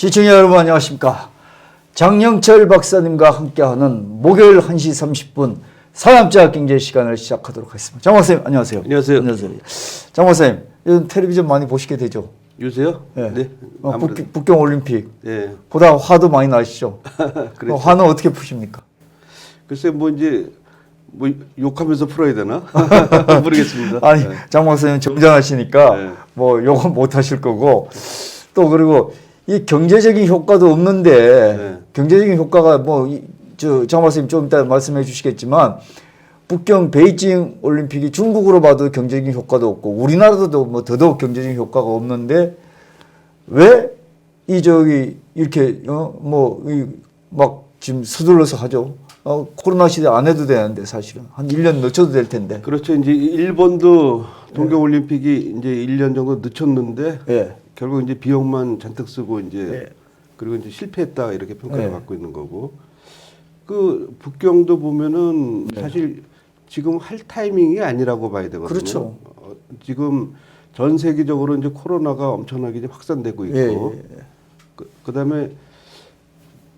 시청자 여러분 안녕하십니까. 장영철 박사님과 함께하는 목요일 1시 30분 사람자 경제 시간을 시작하도록 하겠습니다. 장 박사님 안녕하세요. 안녕하세요. 안녕하세요. 장 박사님 요즘 텔레비전 많이 보시게 되죠? 요새요? 네. 북경 올림픽 네. 보다 화도 많이 나시죠? 그렇죠. 화는 어떻게 푸십니까? 글쎄 뭐 이제 뭐 욕하면서 풀어야 되나? 모르겠습니다. 아니 네. 장 박사님 점잖하시니까 네. 뭐 욕은 못 하실 거고 또 그리고 이 경제적인 효과도 없는데 네. 경제적인 효과가 뭐 장 박사님 좀 이따 말씀해 주시겠지만 북경 베이징 올림픽이 중국으로 봐도 경제적인 효과도 없고 우리나라도 뭐 더더욱 경제적인 효과가 없는데 왜 이 저기 이렇게 막 지금 서둘러서 하죠. 코로나 시대 안 해도 되는데 사실은 한 1년 늦춰도 될 텐데. 그렇죠. 이제 일본도 동경 올림픽이 이제 1년 정도 늦췄는데 예. 결국 이제 비용만 잔뜩 쓰고 이제 예. 그리고 이제 실패했다 이렇게 평가를 예. 받고 있는 거고. 그 북경도 보면은 사실 지금 할 타이밍이 아니라고 봐야 되거든요. 그렇죠. 지금 전 세계적으로 이제 코로나가 엄청나게 이제 확산되고 있고, 그다음에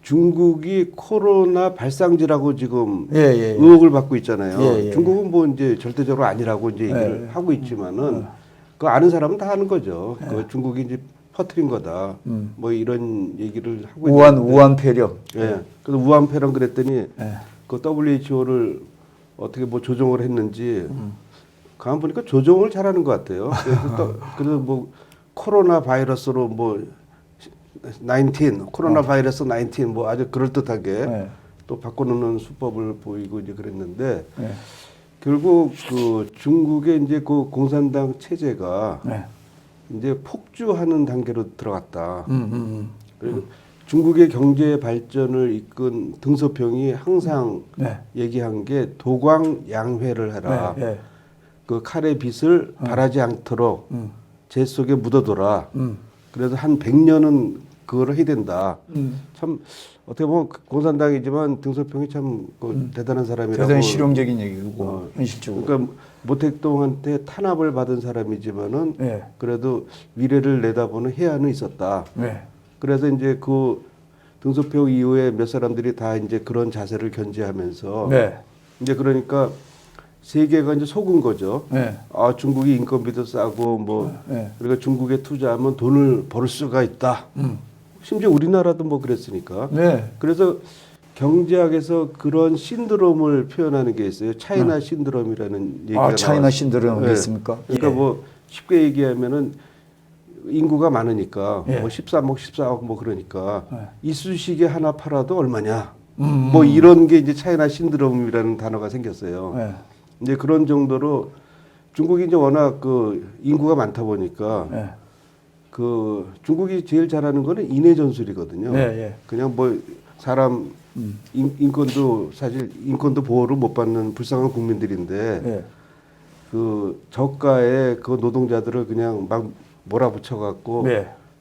중국이 코로나 발상지라고 지금 의혹을 받고 있잖아요. 중국은 뭐 이제 절대적으로 아니라고 이제 얘기를 하고 있지만은 그 아는 사람은 다 아는 거죠. 그 중국이 이제 퍼뜨린 거다. 뭐 이런 얘기를 하고 있는데. 우한 폐렴. 예. 그래서 우한 폐렴 그랬더니 그 WHO를 어떻게 뭐 조정을 했는지 가만 보니까 조정을 잘하는 것 같아요. 그래서 뭐 코로나 바이러스로 뭐 19 코로나 바이러스 19 뭐 아주 그럴 듯하게 또 바꿔놓는 수법을 보이고 이제 그랬는데 결국 그 중국의 이제 그 공산당 체제가 이제 폭주하는 단계로 들어갔다. 그리고 중국의 경제 발전을 이끈 등소평이 항상 얘기한 게 도광양회를 해라. 그 칼의 빛을 발하지 않도록 재 속에 묻어둬라. 그래서 한 100년은 그걸 해야 된다. 참 어떻게 보면 공산당이지만 등소평이 참 대단한 사람이라고. 대단히 실용적인 얘기고 현실적으로. 그러니까 모택동한테 탄압을 받은 사람이지만은 그래도 미래를 내다보는 해안은 있었다. 그래서 이제 그 등소평 이후에 몇 사람들이 다 이제 그런 자세를 견지하면서 이제 그러니까 세계가 이제 속은 거죠. 아 중국이 인건비도 싸고 뭐 그러니까 중국에 투자하면 돈을 벌 수가 있다. 심지어 우리나라도 뭐 그랬으니까. 그래서 경제학에서 그런 신드롬을 표현하는 게 있어요. 차이나 신드롬이라는 얘기가 차이나 나왔어요. 신드롬이 있습니까? 그러니까 뭐 쉽게 얘기하면은 인구가 많으니까 뭐 13억, 14억 뭐 그러니까 이쑤시개 하나 팔아도 얼마냐. 뭐 이런 게 이제 차이나 신드롬이라는 단어가 생겼어요. 이제 그런 정도로 중국이 이제 워낙 그 인구가 많다 보니까 그 중국이 제일 잘하는 거는 인해 전술이거든요. 그냥 뭐 사람 인권도 사실 인권도 보호를 못 받는 불쌍한 국민들인데 그 저가의 그 노동자들을 그냥 막 몰아붙여 갖고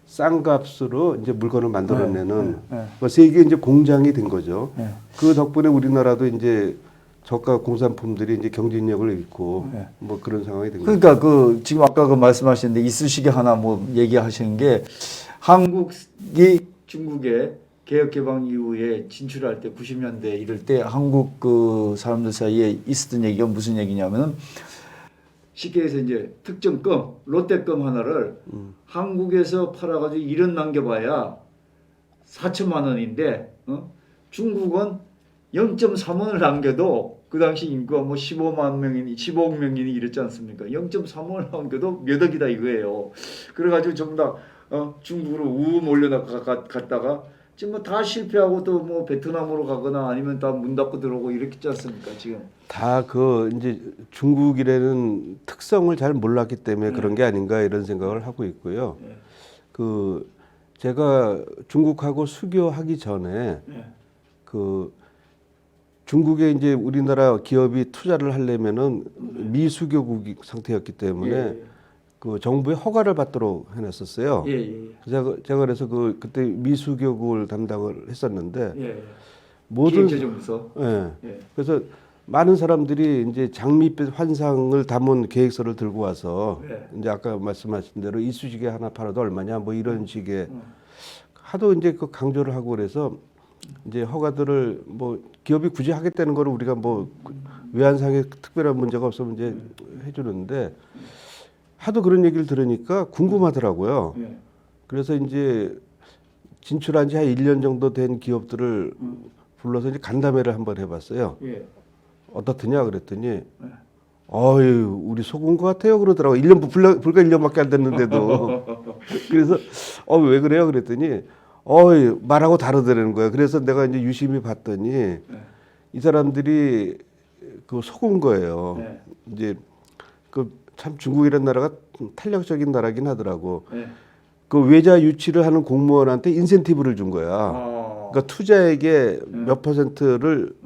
싼 값으로 이제 물건을 만들어내는 그 세계 이제 공장이 된 거죠. 그 덕분에 우리나라도 이제 저가 공산품들이 이제 경쟁력을 잃고 뭐 그런 상황이 된 거죠. 그러니까 그 지금 아까 그 말씀하셨는데 이쑤시개 하나 뭐 얘기하시는 게 한국이 중국에 개혁개방 이후에 진출할 때 90년대 이럴 때 한국 그 사람들 사이에 있었던 얘기가 무슨 얘기냐면은 쉽게 해서 이제 특정 껌 롯데껌 하나를 한국에서 팔아가지고 1원 남겨봐야 4천만 원인데 중국은 0.3원을 남겨도 그 당시 인구가 뭐 15만 명이니 15억 명이니 이랬지 않습니까? 0.3원을 남겨도 몇 억이다 이거예요. 그래가지고 전부 다 중국으로 몰려갔다가 지금 뭐 다 실패하고 또 뭐 베트남으로 가거나 아니면 다 문 닫고 들어오고 이랬지 않습니까 지금? 다 그 이제 중국이라는 특성을 잘 몰랐기 때문에 그런 게 아닌가 이런 생각을 하고 있고요. 그 제가 중국하고 수교하기 전에 그 중국에 이제 우리나라 기업이 투자를 하려면은 미수교국 상태였기 때문에 그 정부의 허가를 받도록 해놨었어요. 제가 그래서 그때 미수교국을 담당을 했었는데 모든 기획재정부서. 그래서 많은 사람들이 이제 장밋빛 환상을 담은 계획서를 들고 와서 이제 아까 말씀하신 대로 이쑤시개 하나 팔아도 얼마냐 뭐 이런 식의 하도 이제 그 강조를 하고 그래서 이제 허가들을 뭐 기업이 굳이 하겠다는 거를 우리가 뭐 외환상의 특별한 문제가 없으면 이제 해주는데 하도 그런 얘기를 들으니까 궁금하더라고요. 예. 그래서 이제 진출한 지 한 1년 정도 된 기업들을 불러서 이제 간담회를 한번 해봤어요. 예. 어떻더냐 그랬더니 어유 우리 속은 것 같아요 그러더라고. 1년 불과 1년밖에 안 됐는데도. 그래서 왜 그래요 그랬더니 말하고 다르더라는 거예요. 그래서 내가 이제 유심히 봤더니 이 사람들이 그 속은 거예요. 네. 이제 그 참 중국이라는 나라가 탄력적인 나라긴 하더라고. 네. 그 외자 유치를 하는 공무원한테 인센티브를 준 거야. 그러니까 투자액의 몇 퍼센트를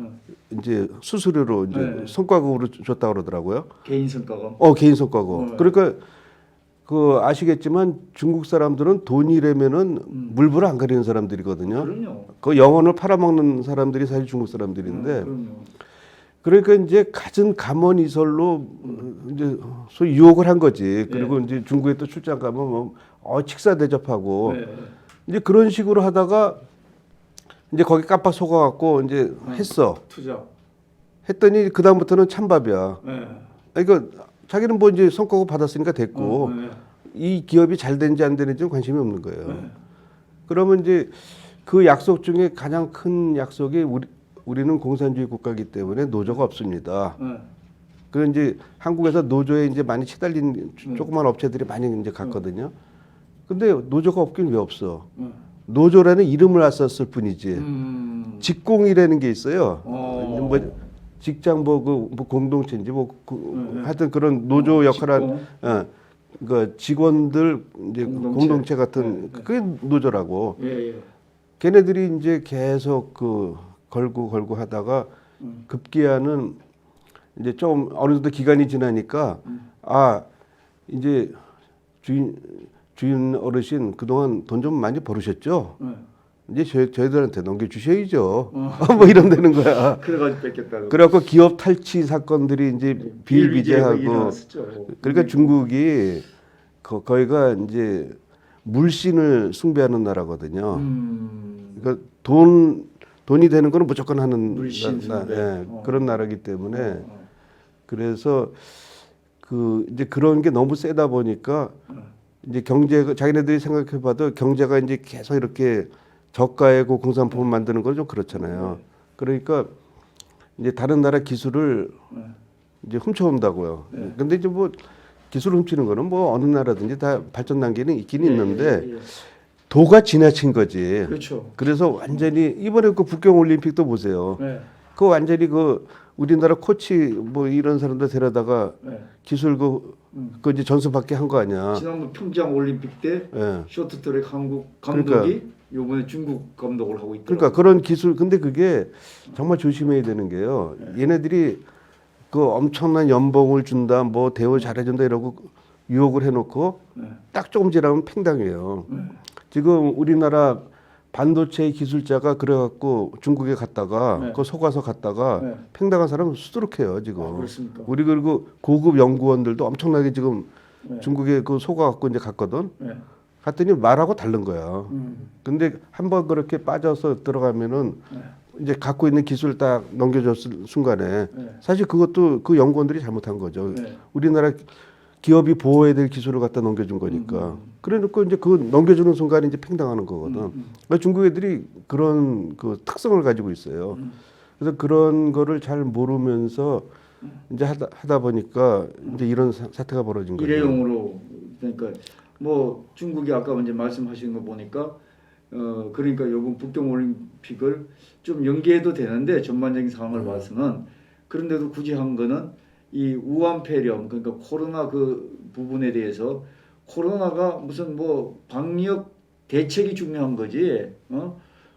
이제 수수료로 이제 네. 성과급으로 줬다 그러더라고요. 개인 성과금. 개인 성과급. 그러니까 그 아시겠지만 중국 사람들은 돈이라면은 물불 안 가리는 사람들이거든요. 그럼요. 그 영혼을 팔아먹는 사람들이 사실 중국 사람들인데. 그럼요. 그러니까 이제 갖은 감언이설로 이제 소위 유혹을 한 거지. 그리고 이제 중국에 또 출장 가면 뭐 식사 대접하고 이제 그런 식으로 하다가 이제 거기 깜빡 속아갖고 이제 했어. 투자. 했더니 그 다음부터는 찬밥이야. 네. 그러니까 자기는 뭐 이제 성과급 받았으니까 됐고 네. 이 기업이 잘 되는지 안 되는지는 관심이 없는 거예요. 그러면 이제 그 약속 중에 가장 큰 약속이 우리는 공산주의 국가이기 때문에 노조가 없습니다. 그 이제 한국에서 노조에 이제 많이 시달린 조그만 업체들이 많이 이제 갔거든요. 근데 노조가 없긴 왜 없어? 노조라는 이름을 썼을 뿐이지. 직공이라는 게 있어요. 뭐 직장 뭐 공동체인지 하여튼 그런 노조 역할한 그 직원들 이제 공동체 같은 그게 노조라고. 걔네들이 이제 계속 그 걸고 하다가 급기야는 이제 좀 어느 정도 기간이 지나니까 이제 주인 어르신 그동안 돈 좀 많이 벌으셨죠? 이제 저희들한테 넘겨주셔야죠. 뭐 이런다는 거야. 그래가지고 뺏겼다고. 그래갖고 기업 탈취 사건들이 이제 비일비재하고. 그러니까 중국이 거기가 이제 물신을 숭배하는 나라거든요. 그러니까 돈이 되는 거는 무조건 하는 그런 나라이기 때문에 그래서 이제 그런 게 너무 세다 보니까 이제 경제가 자기네들이 생각해봐도 경제가 이제 계속 이렇게 저가의 공산품을 만드는 건 좀 그렇잖아요. 그러니까 이제 다른 나라 기술을 이제 훔쳐온다고요. 근데 이제 뭐 기술을 훔치는 거는 뭐 어느 나라든지 다 발전 단계는 있긴 있는데 도가 지나친 거지. 그렇죠. 그래서 완전히 이번에 그 북경 올림픽도 보세요. 그 완전히 그 우리나라 코치 뭐 이런 사람들 데려다가 기술 그 이제 전수받게 한 거 아니야. 지난번 평창 올림픽 때 쇼트트랙 한국 감독이 요번에 중국 감독을 하고 있더라고요. 그러니까 그런 기술 근데 그게 정말 조심해야 되는 게요. 얘네들이 그 엄청난 연봉을 준다, 뭐 대우 잘해준다 이러고 유혹을 해놓고 딱 조금 지나면 팽당해요. 지금 우리나라 반도체 기술자가 그래갖고 중국에 갔다가 그 속아서 갔다가 팽당한 사람은 수두룩해요 지금. 그렇습니까? 우리 그리고 고급 연구원들도 엄청나게 지금 중국에 그 속아갖고 이제 갔거든. 갔더니 말하고 다른 거야. 근데 한번 그렇게 빠져서 들어가면은 이제 갖고 있는 기술 딱 넘겨줬을 순간에 사실 그것도 그 연구원들이 잘못한 거죠. 우리나라 기업이 보호해야 될 기술을 갖다 넘겨준 거니까. 그래놓고 이제 그 넘겨주는 순간에 이제 팽당하는 거거든. 그러니까 중국 애들이 그런 그 특성을 가지고 있어요. 그래서 그런 거를 잘 모르면서 이제 하다 보니까 이제 이런 사태가 벌어진 거죠. 일회용으로 그러니까 뭐 중국이 아까 먼저 말씀하신 거 보니까 그러니까 이번 북경 올림픽을 좀 연기해도 되는데 전반적인 상황을 봐서는 그런데도 굳이 한 거는 이 우한 폐렴 그러니까 코로나 그 부분에 대해서 코로나가 무슨 뭐 방역 대책이 중요한 거지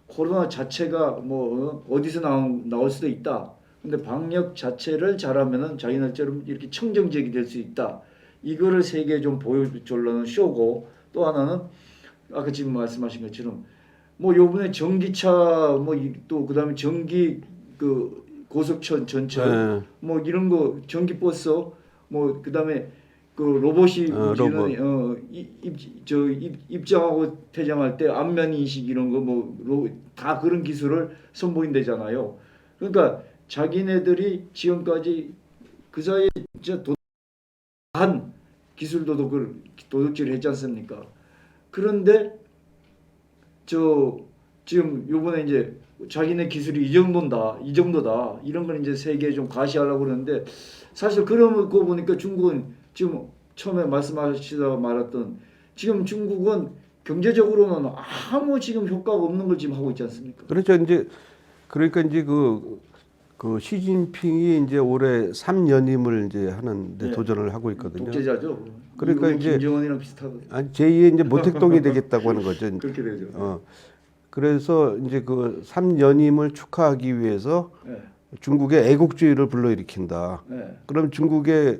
코로나 자체가 뭐 어디서 나올 수도 있다. 근데 방역 자체를 잘하면은 자기네처럼 이렇게 청정지역이 될 수 있다. 이거를 세계에 좀 보여주려는 쇼고 또 하나는 아까 지금 말씀하신 것처럼 뭐 요번에 전기차 뭐 또 그다음에 전기 그 고속철 전철 뭐 이런 거 전기 버스 뭐 그다음에 그 로봇이 로봇. 입장하고 퇴장할 때 안면 인식 이런 거 뭐 다 그런 기술을 선보인대잖아요. 그러니까 자기네들이 지금까지 그 사이에 진짜 한 기술 도둑질을 했지 않습니까? 그런데 지금 요번에 이제 자기네 기술이 이 정도다 이런 걸 이제 세계에 좀 가시하려고 그러는데 사실 그런 거 보니까 중국은 지금 처음에 말씀하시다가 말했던 지금 중국은 경제적으로는 아무 지금 효과가 없는 걸 지금 하고 있지 않습니까? 그렇죠. 이제 그러니까 이제 그 시진핑이 이제 올해 3연임을 이제 하는데 네. 도전을 하고 있거든요. 독재자죠. 그러니까 미국의 이제 김정은이랑 비슷하거든요. 아니 제2의 이제 모택동이 되겠다고 하는 거죠. 그렇게 되죠. 그래서 이제 그 3연임을 축하하기 위해서 네. 중국의 애국주의를 불러일으킨다. 네. 그럼 중국의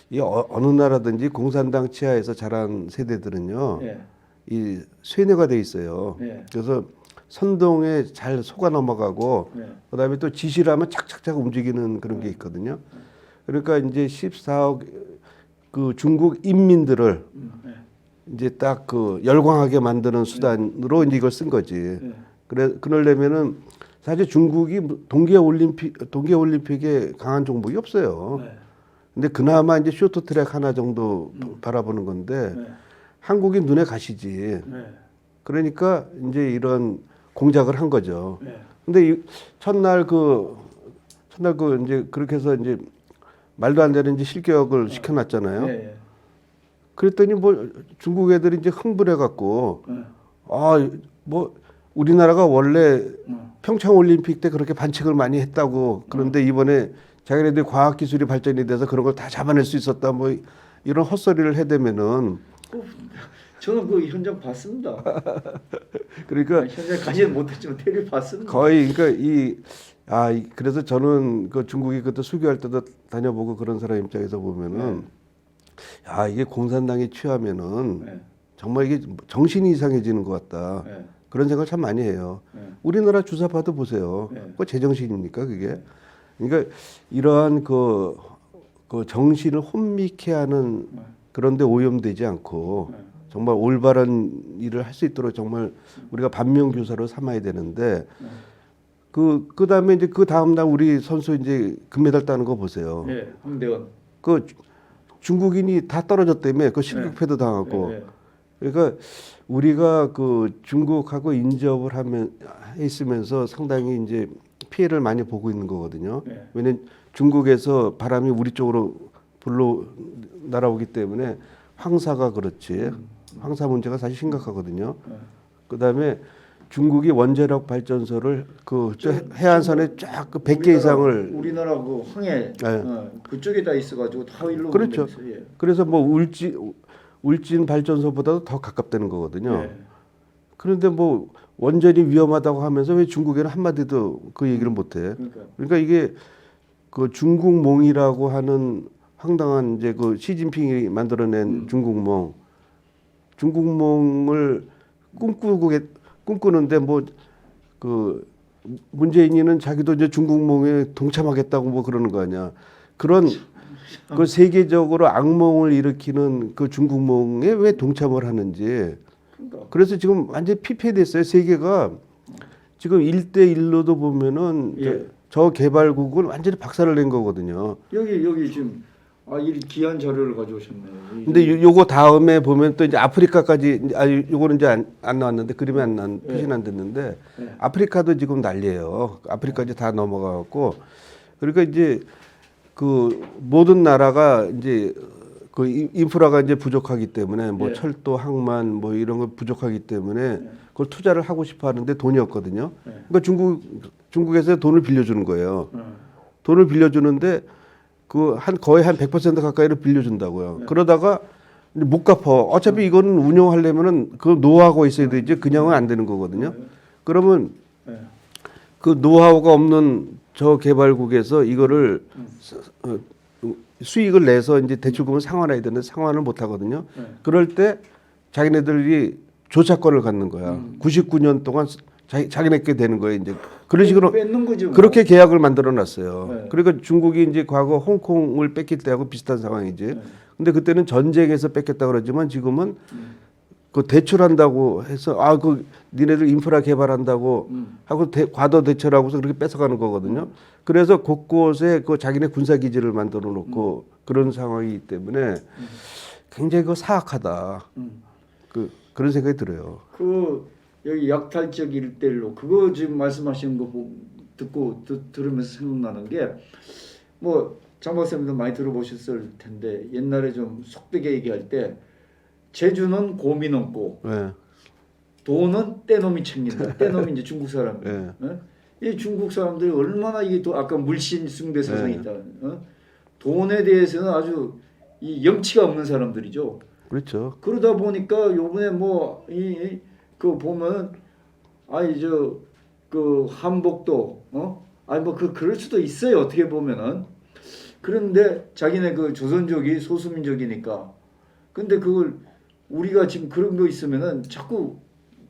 이 어느 나라든지 공산당 치하에서 자란 세대들은요, 네. 이 쇠뇌가 돼 있어요. 네. 그래서 선동에 잘 속아 넘어가고, 네. 그다음에 또 지시를 하면 착착착 움직이는 그런 게 있거든요. 그러니까 이제 14억 그 중국 인민들을 네. 이제 딱 그 열광하게 만드는 수단으로 이제 이걸 쓴 거지. 네. 그러려면은 사실 중국이 동계올림픽에 강한 종목이 없어요. 네. 근데 그나마 이제 쇼트트랙 하나 정도 바라보는 건데 네. 한국이 눈에 가시지. 네. 그러니까 이제 이런 공작을 한 거죠. 네. 근데 첫날 이제 그렇게 해서 이제 말도 안 되는 이제 실격을 시켜놨잖아요. 네. 그랬더니 뭐 중국 애들이 이제 흥분해 갖고 네. 뭐 우리나라가 원래 네. 평창 올림픽 때 그렇게 반칙을 많이 했다고 그런데 이번에 자기네들 과학 기술이 발전이 돼서 그런 걸 다 잡아낼 수 있었다 뭐 이런 헛소리를 해대면은 저는 그 현장 봤습니다. 그러니까 현장 가지는 못했지만 테레비 봤습니다. 거의 그러니까 그래서 저는 그 중국이 그때 수교할 때도 다녀보고 그런 사람 입장에서 보면은 이게 공산당에 취하면은 네. 정말 이게 정신이 이상해지는 것 같다. 네. 그런 생각을 참 많이 해요. 네. 우리나라 주사파도 보세요. 네. 그 제정신입니까 그게? 그러니까 이러한 그 정신을 혼미케 하는 그런데 오염되지 않고 정말 올바른 일을 할 수 있도록 정말 우리가 반면교사로 삼아야 되는데 그다음에 이제 그 다음 날 우리 선수 이제 금메달 따는 거 보세요. 네. 황대원. 그 중국인이 다 떨어졌다며 그 실격패도 당하고. 네. 그러니까 우리가 그 중국하고 인접을 있으면서 상당히 이제 피해를 많이 보고 있는 거거든요. 네. 왜냐면 중국에서 바람이 우리 쪽으로 불러 날아오기 때문에 황사가 그렇지. 황사 문제가 사실 심각하거든요. 그다음에 중국이 원자력 발전소를 저 해안선에 쫙 그 100개 이상을 우리나라 그 황해 그쪽에다 있어가지고 다 일로 그렇죠. 보내면서, 예. 그래서 뭐 울진 발전소보다도 더 가깝다는 거거든요. 네. 그런데 뭐 원전이 위험하다고 하면서 왜 중국에는 한마디도 그 얘기를 못해? 그러니까 이게 그 중국몽이라고 하는 황당한 이제 그 시진핑이 만들어낸 중국몽을 꿈꾸는데 뭐 그 문재인이는 자기도 이제 중국몽에 동참하겠다고 뭐 그러는 거 아니야? 그런 그 세계적으로 악몽을 일으키는 그 중국몽에 왜 동참을 하는지. 그래서 지금 완전히 피폐됐어요. 세계가 지금 1대1로도 보면은 저 개발국은 완전히 박살을 낸 거거든요. 여기 지금 이 귀한 자료를 가져오셨네요. 근데 요거 다음에 보면 또 이제 아프리카까지 요거는 이제 안 나왔는데 그림이 표시는 안 됐는데 아프리카도 지금 난리예요. 아프리카까지 다 넘어가 갖고 그러니까 이제 그 모든 나라가 이제 그 인프라가 이제 부족하기 때문에 뭐 철도, 항만 뭐 이런 거 부족하기 때문에 그걸 투자를 하고 싶어 하는데 돈이 없거든요. 그러니까 중국에서 돈을 빌려주는 거예요. 돈을 빌려주는데 거의 한 100% 가까이를 빌려준다고요. 그러다가 못 갚아. 어차피 이거는 운영하려면은 그 노하우가 있어야 되지 그냥은 안 되는 거거든요. 그러면 그 노하우가 없는 저 개발국에서 이거를 수익을 내서 이제 대출금을 상환해야 되는데 상환을 못 하거든요. 그럴 때 자기네들이 조차권을 갖는 거야. 99년 동안 자기네께 되는 거예요. 이제 그런 식으로 뺏는 거죠, 뭐. 그렇게 계약을 만들어 놨어요. 그러니까 중국이 이제 과거 홍콩을 뺏길 때하고 비슷한 상황이지. 근데 그때는 전쟁에서 뺏겼다 그러지만 지금은 그 대출한다고 해서 그 니네들 인프라 개발한다고 하고 과도 대출하고서 그렇게 뺏어가는 거거든요. 그래서 곳곳에 그 자기네 군사 기지를 만들어 놓고 그런 상황이기 때문에 굉장히 그 사악하다. 그런 생각이 들어요. 여기 약탈적 일대일로 그거 지금 말씀하시는 거 듣고 들으면서 생각나는 게 뭐 장 박사님도 많이 들어보셨을 텐데 옛날에 좀 속되게 얘기할 때 제주는 곰이 넘고 네. 돈은 떼놈이 챙긴다. 떼놈이 이제 중국 사람. 네. 이 중국 사람들이 얼마나 이게 또 아까 물신 숭배 사상이 네. 있다. 돈에 대해서는 아주 이 염치가 없는 사람들이죠. 그렇죠. 그러다 보니까 요번에 그 보면 그 한복도 그럴 수도 있어요. 어떻게 보면은. 그런데 자기네 그 조선족이 소수민족이니까. 근데 그걸 우리가 지금 그런 거 있으면은 자꾸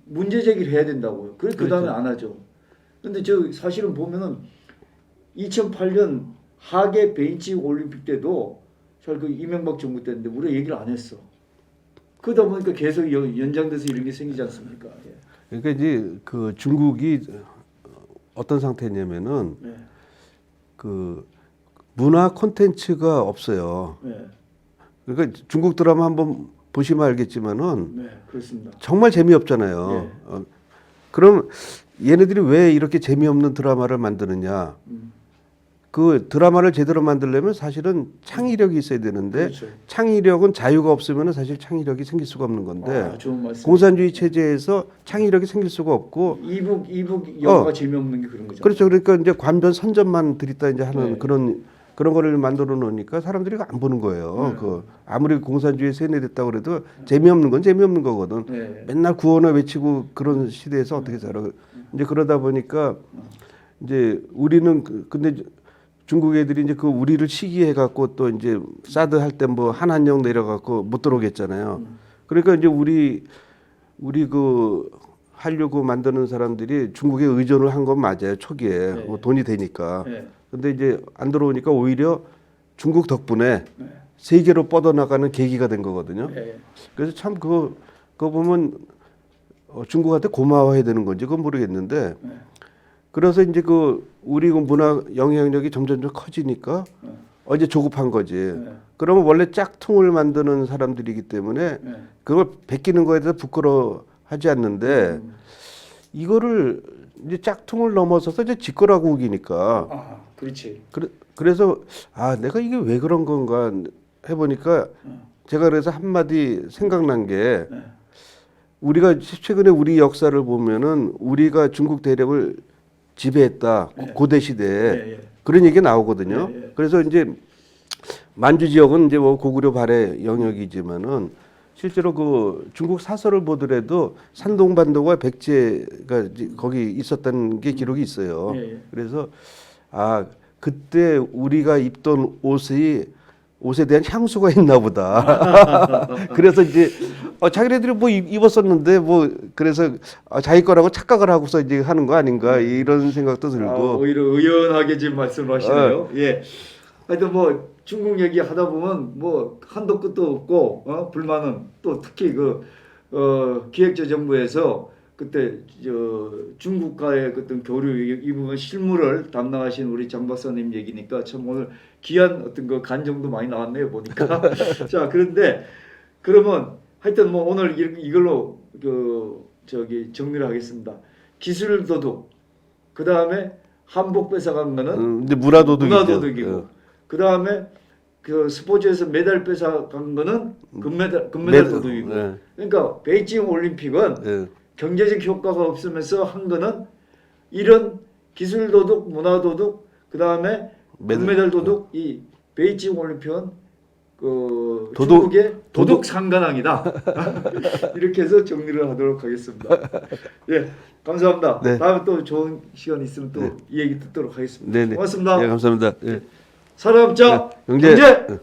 문제 제기를 해야 된다고요. 그 다음에 그렇죠. 안 하죠. 근데 사실은 보면은 2008년 하계 베이징 올림픽 때도 그 이명박 정부 때인데 우리가 얘기를 안 했어. 그러다 보니까 계속 연장돼서 이런 게 생기지 않습니까? 예. 그러니까 이제 그 중국이 어떤 상태냐면은 네. 그 문화 콘텐츠가 없어요. 네. 그러니까 중국 드라마 한번 보시면 알겠지만은 네, 그렇습니다. 정말 재미없잖아요. 네. 그럼 얘네들이 왜 이렇게 재미없는 드라마를 만드느냐? 그 드라마를 제대로 만들려면 사실은 창의력이 있어야 되는데 그렇죠. 창의력은 자유가 없으면 사실 창의력이 생길 수가 없는 건데 좋은 말씀. 공산주의 체제에서 창의력이 생길 수가 없고 이북 영화가 재미없는 게 그런 거죠. 그렇죠. 그러니까 이제 관변 선전만 들이다 이제 하는 네. 그런 거를 만들어 놓으니까 사람들이 안 보는 거예요. 그 아무리 공산주의 세뇌됐다고 그래도 재미없는 건 재미없는 거거든. 네. 맨날 구호나 외치고 그런 시대에서 어떻게 살아? 이제 그러다 보니까 이제 우리는 근데 중국 애들이 이제 그 우리를 시기해 갖고 또 이제 사드 할 때 뭐 한한령 내려 갖고 못 들어오겠잖아요. 그러니까 이제 우리 그 하려고 만드는 사람들이 중국에 의존을 한 건 맞아요. 초기에 네. 뭐 돈이 되니까. 네. 근데 이제 안 들어오니까 오히려 중국 덕분에 네. 세계로 뻗어나가는 계기가 된 거거든요. 네. 그래서 참 그거 보면 중국한테 고마워해야 되는 건지 그건 모르겠는데 네. 그래서 이제 그 우리 그 문화 영향력이 점점 커지니까 이제 조급한 거지. 네. 그러면 원래 짝퉁을 만드는 사람들이기 때문에 네. 그걸 베끼는 거에 대해서 부끄러워하지 않는데 이거를 이제 짝퉁을 넘어서서 이제 지거라고 우기니까. 그렇지. 그래서 내가 이게 왜 그런 건가 해보니까 제가 그래서 한마디 생각난 게 네. 우리가 최근에 우리 역사를 보면은 우리가 중국 대륙을 지배했다. 네. 고대 시대에 네. 그런 얘기 나오거든요. 네. 그래서 이제 만주 지역은 이제 뭐 고구려 발해 영역이지만은 실제로 그 중국 사설을 보더라도 산동반도가 백제가 이제 거기 있었다는 게 기록이 있어요. 네. 그래서 그때 우리가 입던 옷에 대한 향수가 있나 보다. 그래서 이제 자기네들이 뭐 입었었는데 뭐 그래서 자기 거라고 착각을 하고서 이제 하는 거 아닌가 이런 생각도 들고. 오히려 의연하게 지금 말씀하시네요. 예. 하여튼 뭐 중국 얘기 하다 보면 뭐 한도 끝도 없고 불만은 또 특히 기획재정부에서 그때 중국과의 어떤 교류 이 부분 실무를 담당하신 우리 장 박사님 얘기니까 참 오늘 귀한 어떤 그 간정도 많이 나왔네요 보니까. 자 그런데 그러면 하여튼 뭐 오늘 이걸로 정리를 하겠습니다. 기술 도둑, 그 다음에 한복 뺏어간 거는 근데 문화도둑이고, 그 다음에 그 스포츠에서 메달 뺏어간 거는 금메달 도둑이고. 네. 그러니까 베이징 올림픽은 네. 경제적 효과가 없으면서 한 거는 이런 기술 도둑, 문화 도둑, 그 다음에 금메달 도둑, 이 베이징 올림픽은 중국의 도둑 상관왕이다. 이렇게 해서 정리를 하도록 하겠습니다. 예, 감사합니다. 네. 다음에 또 좋은 시간 있으면 또 이 얘기 듣도록 하겠습니다. 네네. 고맙습니다. 네, 감사합니다. 네. 사람자 경제. 경제.